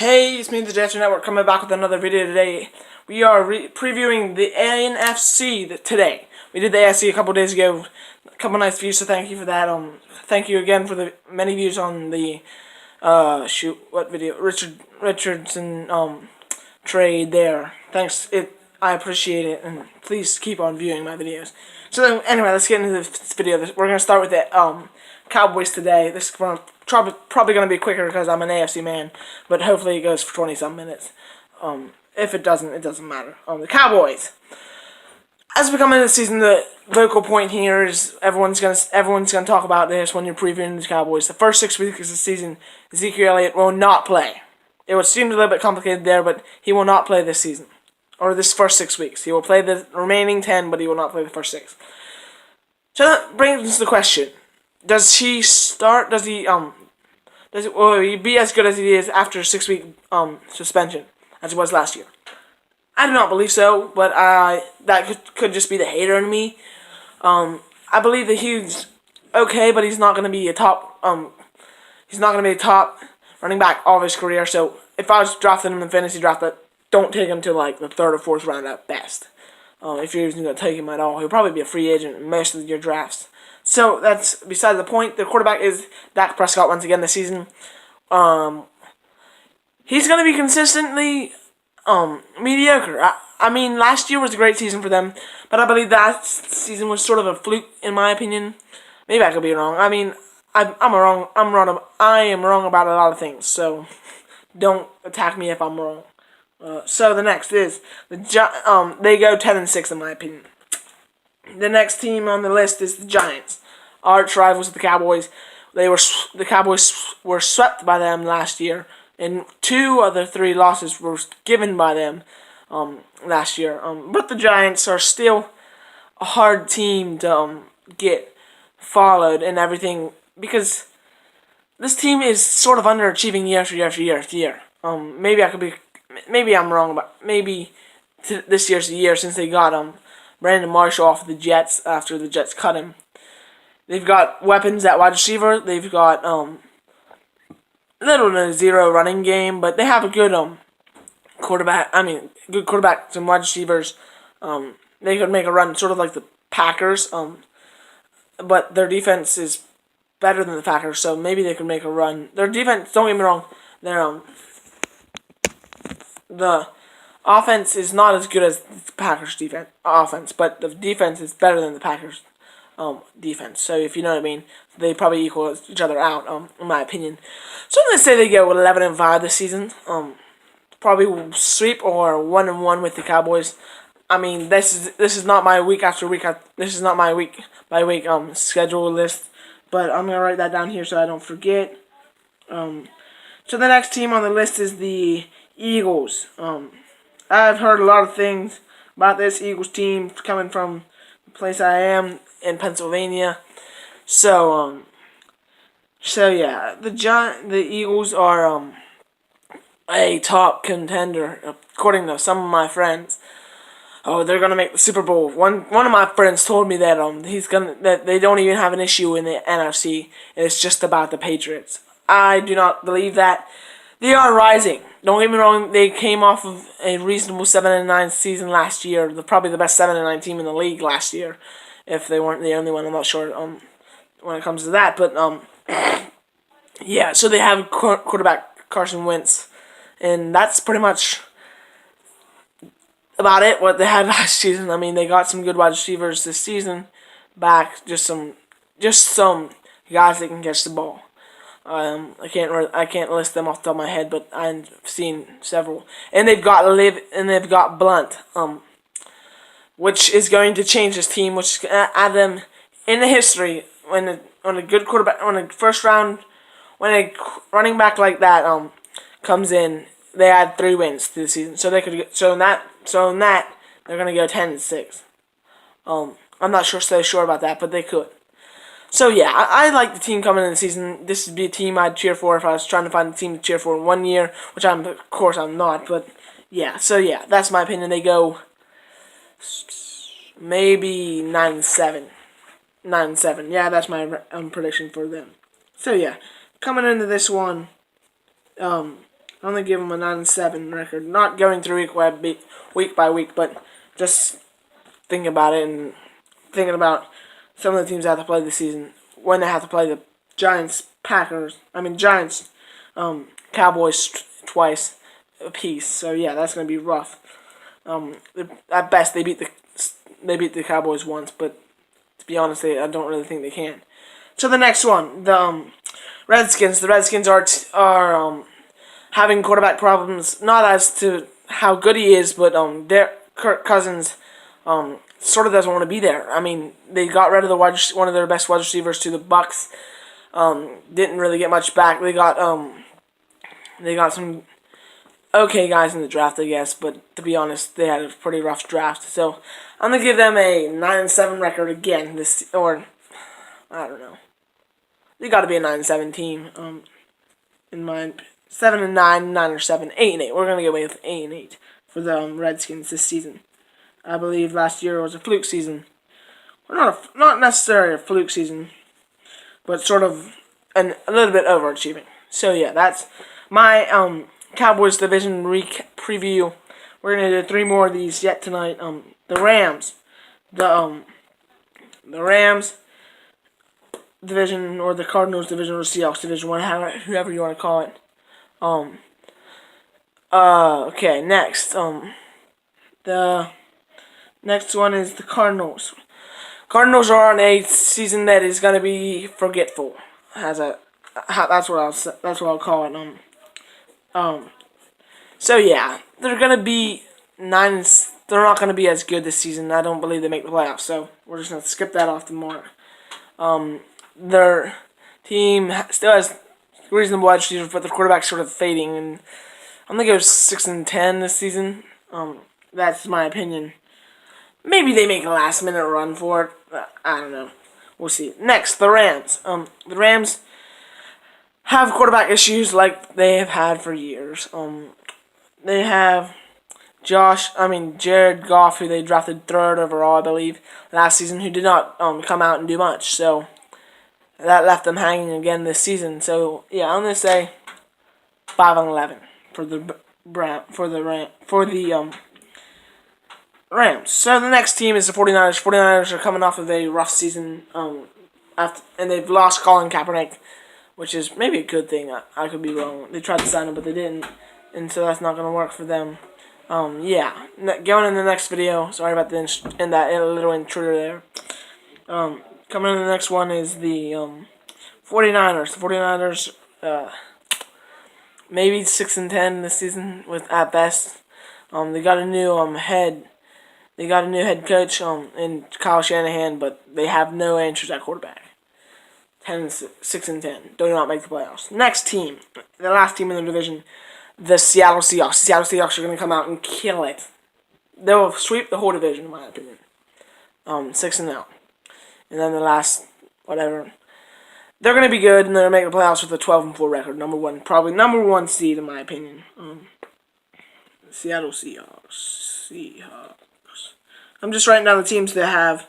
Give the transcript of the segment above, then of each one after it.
Hey, it's me, the Jester Network, coming back with another video today. We are previewing the NFC today. We did the AFC a couple days ago. A couple nice views, so thank you for that. Thank you again for the many views on the what video? Richardson trade there. Thanks. I appreciate it, and please keep on viewing my videos. So then, anyway, let's get into this video. We're gonna start with the Cowboys today. This is probably going to be quicker because I'm an AFC man, but hopefully it goes for 20-some minutes. If it doesn't, it doesn't matter. The Cowboys. As we come into the season, the vocal point here is everyone's gonna talk about this when you're previewing the Cowboys. The first 6 weeks of the season, Ezekiel Elliott will not play. It would seem a little bit complicated there, but he will not play this season, or this first 6 weeks. He will play the remaining 10, but he will not play the first 6. So that brings us to the question: does he start? Will he be as good as he is after a 6-week suspension as he was last year? I do not believe so, but that could just be the hater in me. I believe that he's okay, but he's not going to be a top running back all of his career. So if I was drafting him in fantasy draft, don't take him to like the 3rd or 4th round at best. If you're even going to take him at all, he'll probably be a free agent in most of your drafts. So that's beside the point. The quarterback is Dak Prescott once again this season. He's going to be consistently mediocre. I mean, last year was a great season for them, but I believe that season was sort of a fluke, in my opinion. Maybe I could be wrong. I mean, I am wrong about a lot of things. So don't attack me if I'm wrong. So the next is they go 10-6 in my opinion. The next team on the list is the Giants, arch rivals of the Cowboys. The Cowboys were swept by them last year, and 2 of the 3 losses were given by them last year. But the Giants are still a hard team to get followed and everything, because this team is sort of underachieving year after year. Maybe I'm wrong, but maybe this year's the year since they got Brandon Marshall off the Jets after the Jets cut him. They've got weapons at wide receiver. They've got little to zero running game, but they have a good quarterback. Good quarterback, some wide receivers. They could make a run, sort of like the Packers. But their defense is better than the Packers, so maybe they could make a run. Their defense, don't get me wrong, the offense is not as good as the Packers' offense, but the defense is better than the Packers' defense. So if you know what I mean, they probably equal each other out, in my opinion. So I'm gonna say they go 11-5 this season. Probably will sweep or 1-1 with the Cowboys. I mean, this is not my week after week. This is not my week by week schedule list, but I'm gonna write that down here so I don't forget. So the next team on the list is the Eagles. I've heard a lot of things about this Eagles team coming from the place I am in Pennsylvania. So yeah, the Eagles are a top contender according to some of my friends. Oh, they're gonna make the Super Bowl. One of my friends told me that that they don't even have an issue in the NFC. It's just about the Patriots. I do not believe that. They are rising. Don't get me wrong, they came off of a reasonable 7-9 season last year. Probably the best 7-9 team in the league last year. If they weren't the only one, I'm not sure when it comes to that. But, yeah, so they have quarterback Carson Wentz. And that's pretty much about it, what they had last season. I mean, they got some good wide receivers this season back. Just some guys that can catch the ball. I can't list them off the top of my head, but I've seen several, and they've got Blunt, which is going to change this team, which is going to add them in the history when a good quarterback, when a running back like that comes in, they add 3 wins to the season, so they could in that they're gonna go 10-6. I'm not so sure about that, but they could. So yeah, I like the team coming in the season. This would be a team I'd cheer for if I was trying to find a team to cheer for in 1 year, which of course I'm not. But yeah, so yeah, that's my opinion. They go maybe 9-7. 9-7. Yeah, that's my prediction for them. So yeah, coming into this one, I'm gonna give them a 9-7 record. Not going through week by week, but just thinking about it and thinking about some of the teams that have to play this season when they have to play the Giants, Cowboys twice apiece. So yeah, that's gonna be rough. At best, they beat the Cowboys once, but to be honest, I don't really think they can. So the next one, the Redskins. The Redskins are having quarterback problems, not as to how good he is, but Kirk Cousins sort of doesn't want to be there. I mean, they got rid of one of their best wide receivers to the Bucks. Didn't really get much back. They got some okay guys in the draft, I guess, but to be honest, they had a pretty rough draft. So I'm gonna give them a 9-7 record again. I don't know. They got to be a 9-7 team. In my 7-9, 9 or 7, 8-8. We're gonna get away with 8-8 for the Redskins this season. I believe last year was a fluke season. Well, not necessarily a fluke season, but sort of a little bit overachieving. So yeah, that's my Cowboys division preview. We're gonna do 3 more of these yet tonight. The Rams, the Rams division, or the Cardinals division, or the Seahawks division, whoever you want to call it. Okay, next. The next one is the Cardinals. Cardinals are on a season that is gonna be forgetful. That's what I'll call it. So yeah, they're gonna be 9. They're not gonna be as good this season. I don't believe they make the playoffs. So we're just gonna skip that off the mark. Their team still has reasonable wide receivers, but their quarterback's sort of fading, and I'm gonna go 6-10 this season. That's my opinion. Maybe they make a last-minute run for it. I don't know. We'll see. Next, the Rams. The Rams have quarterback issues like they have had for years. They have Jared Goff, who they drafted 3rd overall, I believe, last season, who did not come out and do much. So that left them hanging again this season. So yeah, I'm gonna say 5-11 for the Rams. So the next team is the 49ers. 49ers are coming off of a rough season, and they've lost Colin Kaepernick, which is maybe a good thing. I could be wrong. They tried to sign him, but they didn't, and so that's not going to work for them. Yeah. Going in the next video. Sorry about that little intruder there. Coming in the next one is the 49ers. The 49ers, maybe 6-10 this season, at best. They got a new head. They got a new head coach in Kyle Shanahan, but they have no answers at quarterback. 6-10. Do not make the playoffs. Next team, the last team in the division, the Seattle Seahawks. Seattle Seahawks are going to come out and kill it. They will sweep the whole division, in my opinion. 6-0. And then the last, whatever. They're going to be good, and they're going to make the playoffs with a 12-4 record. Probably number one seed, in my opinion. Seattle Seahawks. I'm just writing down the teams that have,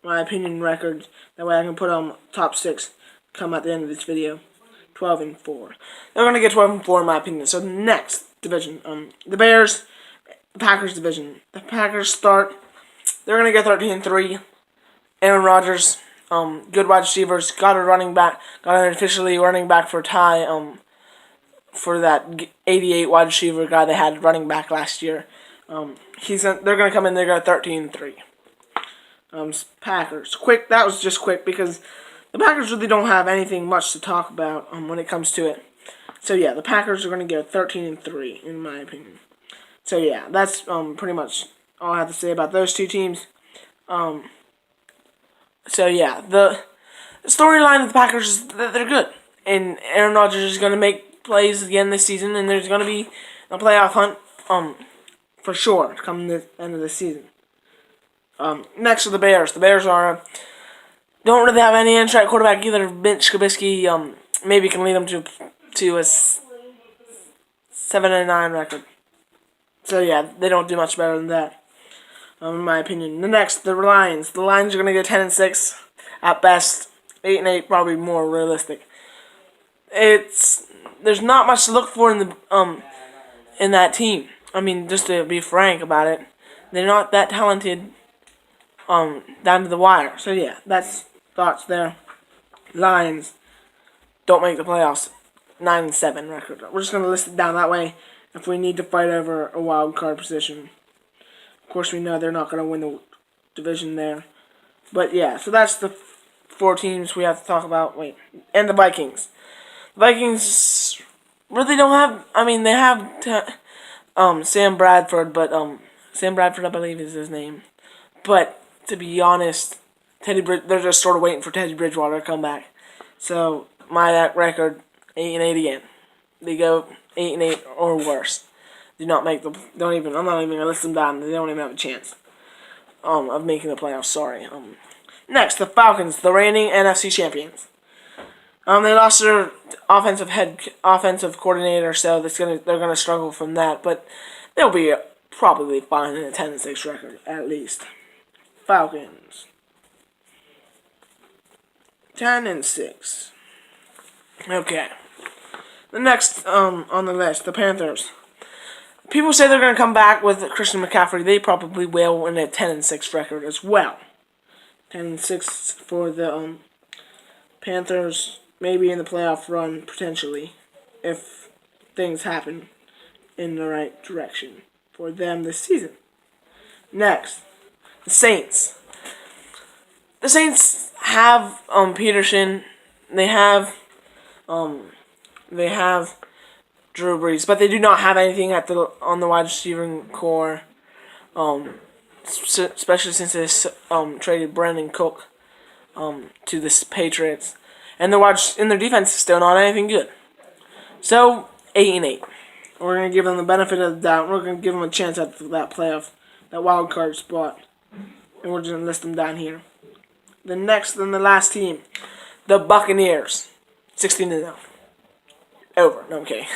my opinion, records. That way I can put on top 6 come at the end of this video. 12-4. They're going to get 12-4 in my opinion. So next division, the Bears, the Packers division. The Packers start. They're going to get 13-3. Aaron Rodgers, good wide receivers. Got a running back. Got an officially running back for Ty. For that 88 wide receiver guy they had running back last year. They're going to come in. They're going to 13-3. Packers. Quick. That was just quick because the Packers really don't have anything much to talk about when it comes to it. So yeah, the Packers are going to get 13-3 in my opinion. So yeah, that's pretty much all I have to say about those two teams. So yeah, the storyline of the Packers is that they're good, and Aaron Rodgers is going to make plays again this season, and there's going to be a playoff hunt for sure come the end of the season. Next are the Bears. The Bears don't really have any answer at quarterback either. Mitch Trubisky maybe can lead them to a 7-9 record. So yeah, they don't do much better than that, in my opinion. The Lions. The Lions are gonna get 10-6 at best. 8-8 probably more realistic. there's not much to look for in that team. I mean, just to be frank about it, they're not that talented down to the wire. So yeah, that's thoughts there. Lions don't make the playoffs. 9-7 record. We're just gonna list it down that way. If we need to fight over a wild card position, of course we know they're not gonna win the division there. But yeah, so that's the 4 teams we have to talk about. Wait, and the Vikings. The Vikings really don't have. I mean, they have Sam Bradford, but Sam Bradford, I believe, is his name. But to be honest, they're just sort of waiting for Teddy Bridgewater to come back. So my record 8-8 again. They go 8-8 or worse. Do not make the. Don't even. I'm not even gonna list them down. They don't even have a chance. Of making the playoffs. Sorry. Next, the Falcons, the reigning NFC champions. They lost their offensive coordinator, so they're gonna struggle from that. But they'll be probably fine in a 10-6 record at least. Falcons 10-6. Okay. The next on the list, the Panthers. People say they're going to come back with Christian McCaffrey. They probably will in a 10-6 record as well. 10-6 for the Panthers, maybe in the playoff run potentially, if things happen in the right direction for them this season. Next, the Saints. The Saints have Peterson. They have Drew Brees, but they do not have anything on the wide receiving core. Especially since they traded Brandon Cook to the Patriots, and their defense is still not anything good. So 8-8. We're gonna give them the benefit of the doubt. We're gonna give them a chance at that wild card spot, and we're just gonna list them down here. The next and the last team, the Buccaneers, 16-0. Over. No, I'm kidding.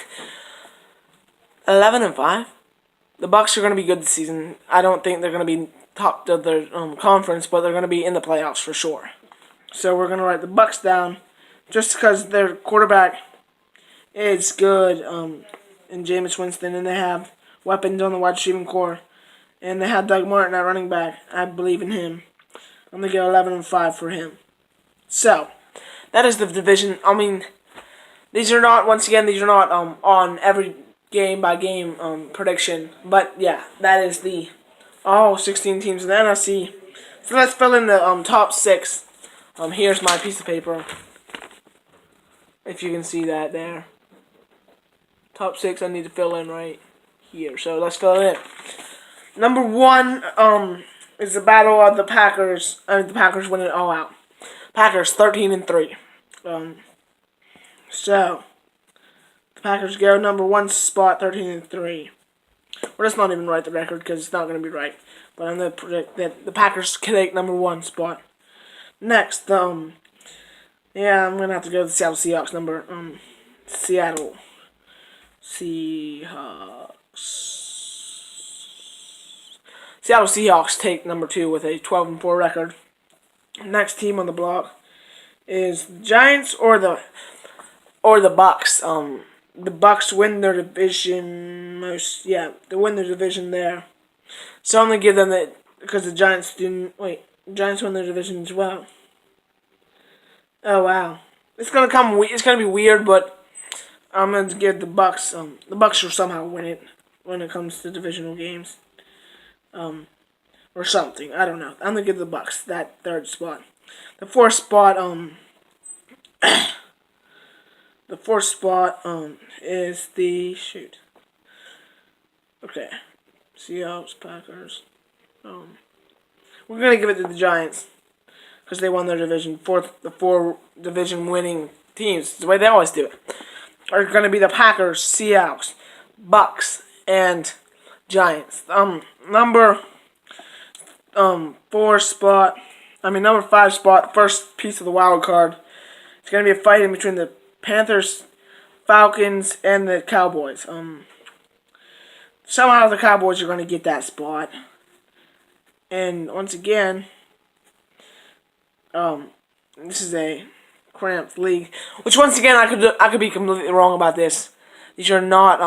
11-5. The Bucs are going to be good this season. I don't think they're going to be top of their conference, but they're going to be in the playoffs for sure. So we're going to write the Bucs down, just because their quarterback is good, in Jameis Winston, and they have weapons on the wide receiving core, and they have Doug Martin at running back. I believe in him. I'm going to get 11-5 for him. So that is the division. I mean, these are not on every game-by-game prediction. But, yeah, that is the all 16 teams in the NFC. So let's fill in the top 6. Here's my piece of paper. If you can see that there. Top 6 I need to fill in right here. So let's fill it in. Number 1 is the battle of the Packers. The Packers win it all out. Packers 13-3. So the Packers go number 1 spot, 13-3. We're just not even write the record because it's not going to be right. But I'm going to predict that the Packers can take number 1 spot. Next, I'm going to have to go to the Seattle Seahawks. Seattle Seahawks take number 2 with a 12-4 record. Next team on the block is the Giants or the Bucks. The Bucks win their division they win their division there. So I'm gonna give them that because the Giants didn't. Wait, the Giants won their division as well. Oh wow, it's gonna be weird, but I'm gonna give the Bucks. The Bucks will somehow win it when it comes to divisional games. Or something. I don't know. I'm gonna give the Bucks that 3rd spot. The 4th spot. The 4th spot is the Okay, Seahawks, Packers. We're gonna give it to the Giants because they won their division. The 4 division winning teams, the way they always do it, are gonna be the Packers, Seahawks, Bucks, and Giants. Number 4 spot. Number 5 spot. First piece of the wild card. It's gonna be a fight in between the Panthers, Falcons, and the Cowboys. Somehow the Cowboys are going to get that spot. And once again, this is a cramped league. Which once again, I could be completely wrong about this. These are not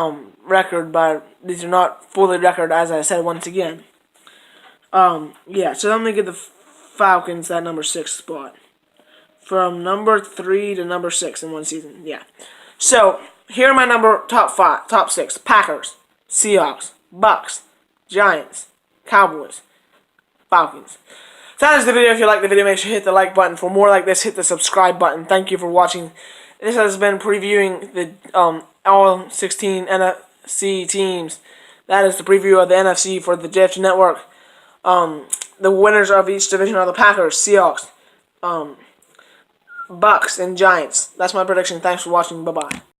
these are not fully record, as I said once again. Yeah. So I'm gonna give the Falcons that number 6 spot, from number 3 to number 6 in one season. Yeah. So here are my top 6: Packers, Seahawks, Bucks, Giants, Cowboys, Falcons. So that is the video. If you like the video, make sure to hit the like button. For more like this, hit the subscribe button. Thank you for watching. This has been previewing the all 16 NFC teams. That is the preview of the NFC for the JFG Network. The winners of each division are the Packers, Seahawks, Bucks, and Giants. That's my prediction. Thanks for watching. Bye-bye.